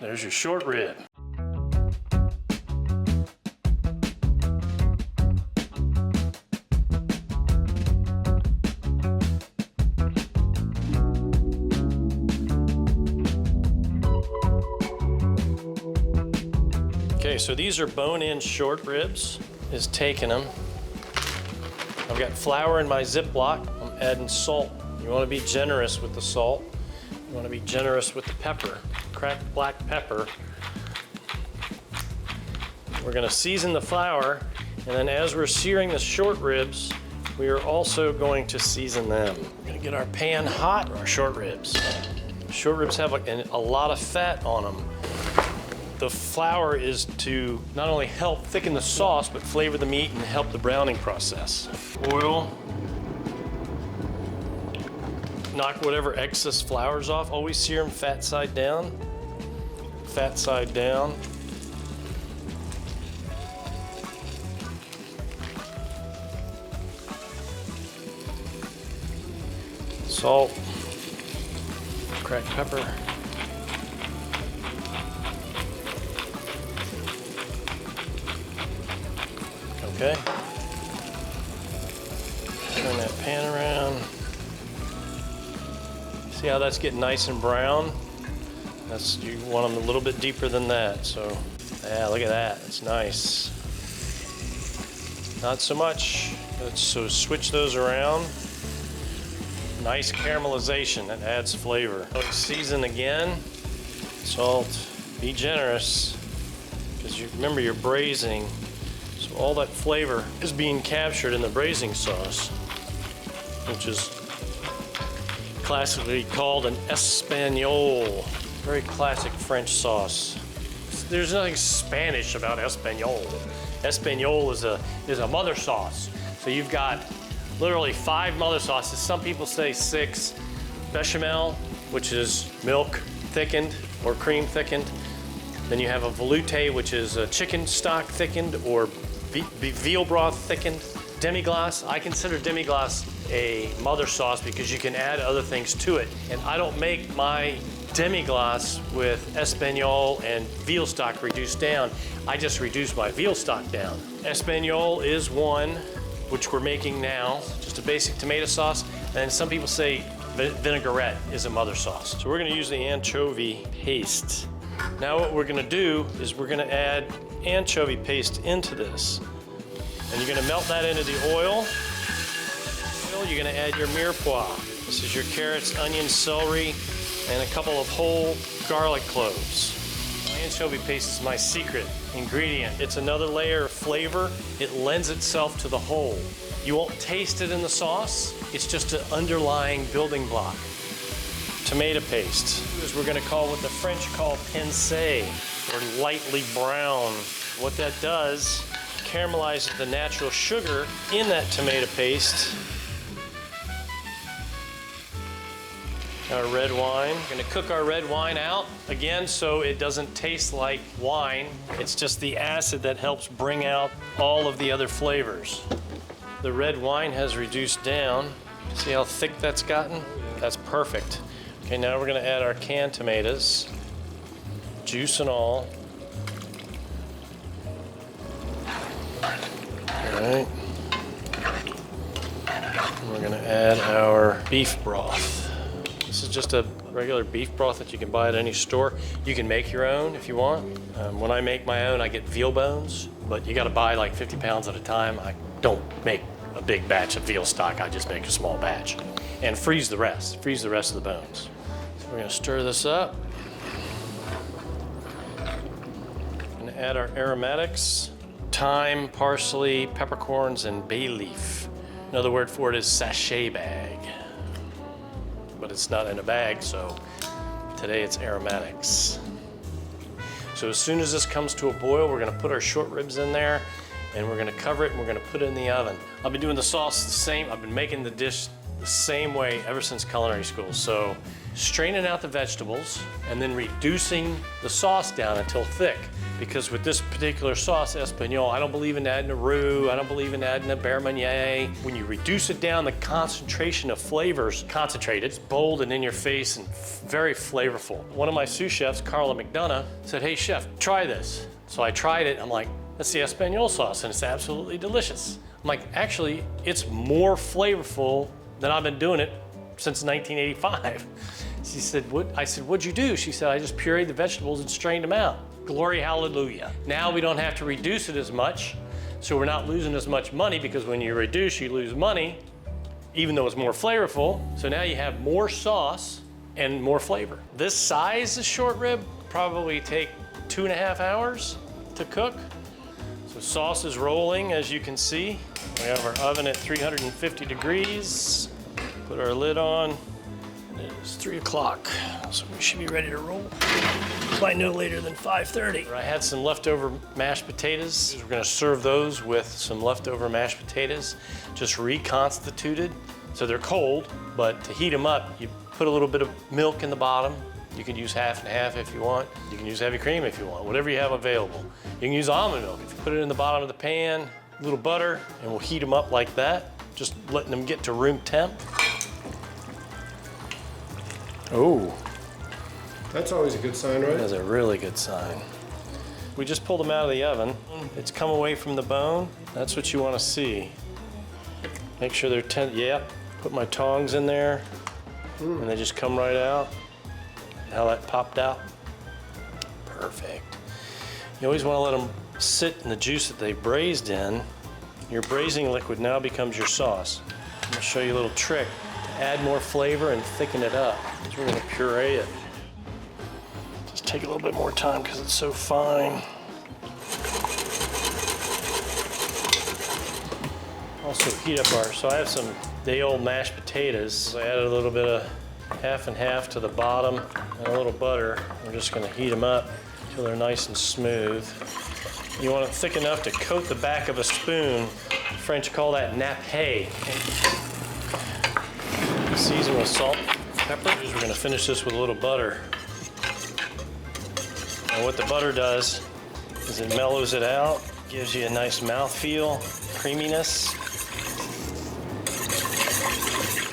There's your short rib. Okay, so these are bone-in short ribs. Is taking them. I've got flour in my Ziploc. I'm adding salt. You want to be generous with the salt. You want to be generous with the pepper. Cracked black pepper. We're going to season the flour, and then as we're searing the short ribs, we are also going to season them. We're going to get our pan hot for our short ribs. Short ribs have a lot of fat on them. The flour is to not only help thicken the sauce, but flavor the meat and help the browning process. Oil. Knock whatever excess flour's off. Always sear them fat side down. Fat side down. Salt. Cracked pepper. Okay. Turn that pan around. See how that's getting nice and brown? You want them a little bit deeper than that. So, yeah, look at that. It's nice. Not so much. So switch those around. Nice caramelization. That adds flavor. Season again. Salt. Be generous, because remember you're braising. So all that flavor is being captured in the braising sauce, which is classically called an Espagnole. Very classic French sauce. There's nothing Spanish about Espagnole. Espagnole is a mother sauce. So you've got literally 5 mother sauces. Some people say 6. Bechamel, which is milk thickened or cream thickened. Then you have a velouté, which is a chicken stock thickened or veal broth thickened. Demi-glace, I consider demi-glace a mother sauce because you can add other things to it. And I don't make my demi-glace with Espagnole and veal stock reduced down. I just reduce my veal stock down. Espagnole is one, which we're making now, just a basic tomato sauce. And some people say vinaigrette is a mother sauce. So we're gonna use the anchovy paste. Now what we're gonna do is we're gonna add anchovy paste into this. And you're gonna melt that into the oil. You're gonna add your mirepoix. This is your carrots, onions, celery, and a couple of whole garlic cloves. Anchovy paste is my secret ingredient. It's another layer of flavor. It lends itself to the whole. You won't taste it in the sauce. It's just an underlying building block. Tomato paste is we're gonna call what the French call pincé, or lightly brown. What that does, caramelizes the natural sugar in that tomato paste. Our red wine. We're gonna cook our red wine out, again, so it doesn't taste like wine. It's just the acid that helps bring out all of the other flavors. The red wine has reduced down. See how thick that's gotten? That's perfect. Okay, now we're gonna add our canned tomatoes, juice and all. All right. And we're gonna add our beef broth. This is just a regular beef broth that you can buy at any store. You can make your own if you want. When I make my own, I get veal bones, but you gotta buy like 50 pounds at a time. I don't make a big batch of veal stock, I just make a small batch. And freeze the rest of the bones. So we're gonna stir this up. And add our aromatics. Thyme, parsley, peppercorns, and bay leaf. Another word for it is sachet bag. But it's not in a bag, so today it's aromatics. So as soon as this comes to a boil, we're gonna put our short ribs in there, and we're gonna cover it, and we're gonna put it in the oven. I've been doing the sauce the same. I've been making the dish the same way ever since culinary school. So straining out the vegetables and then reducing the sauce down until thick. Because with this particular sauce, Espanol, I don't believe in adding a roux, I don't believe in adding a beurre meunier. When you reduce it down, the concentration of flavors concentrated. It's bold and in your face and very flavorful. One of my sous chefs, Carla Hall, said, hey chef, try this. So I tried it, I'm like, that's the Espanol sauce and it's absolutely delicious. I'm like, actually, it's more flavorful than I've been doing it since 1985. She said, what? I said, what'd you do? She said, I just pureed the vegetables and strained them out. Glory, hallelujah. Now we don't have to reduce it as much, so we're not losing as much money, because when you reduce, you lose money, even though it's more flavorful. So now you have more sauce and more flavor. This size of short rib probably take 2.5 hours to cook. So sauce is rolling, as you can see. We have our oven at 350 degrees. Put our lid on. It's 3 o'clock, so we should be ready to roll by no later than 5:30. I had some leftover mashed potatoes. We're gonna serve those with some leftover mashed potatoes, just reconstituted. So they're cold, but to heat them up, you put a little bit of milk in the bottom. You can use half and half if you want. You can use heavy cream if you want, whatever you have available. You can use almond milk. If you put it in the bottom of the pan, a little butter, and we'll heat them up like that, just letting them get to room temp. Oh. That's always a good sign, right? That's a really good sign. We just pulled them out of the oven. It's come away from the bone. That's what you want to see. Make sure they're yeah. Put my tongs in there, and they just come right out. How that popped out. Perfect. You always want to let them sit in the juice that they braised in. Your braising liquid now becomes your sauce. I'm going to show you a little trick to add more flavor and thicken it up. So we're going to puree it. Just take a little bit more time because it's so fine. Also heat up so I have some day-old mashed potatoes. I added a little bit of half and half to the bottom and a little butter. We're just going to heat them up until they're nice and smooth. You want it thick enough to coat the back of a spoon. The French call that nappe. Season with salt, pepper. We're going to finish this with a little butter. And what the butter does is it mellows it out, gives you a nice mouthfeel, creaminess.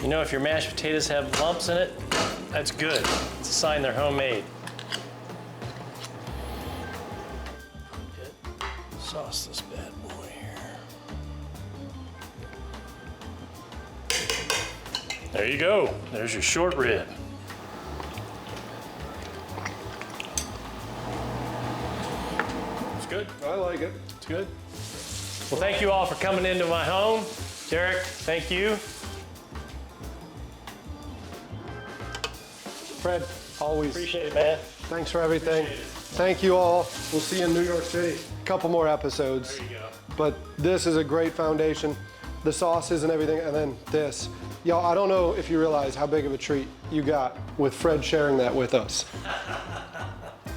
You know, if your mashed potatoes have lumps in it, that's good. It's a sign they're homemade. Sauce this bad boy here. There you go. There's your short rib. It's good. I like it. It's good. Well, thank you all for coming into my home. Derek, thank you. Fred, always. Appreciate it, man. Thanks for everything. Thank you all. We'll see you in New York City. A couple more episodes. There you go. But this is a great foundation. The sauces and everything, and then this. Y'all, I don't know if you realize how big of a treat you got with Fred sharing that with us.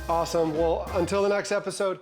Awesome. Well, until the next episode,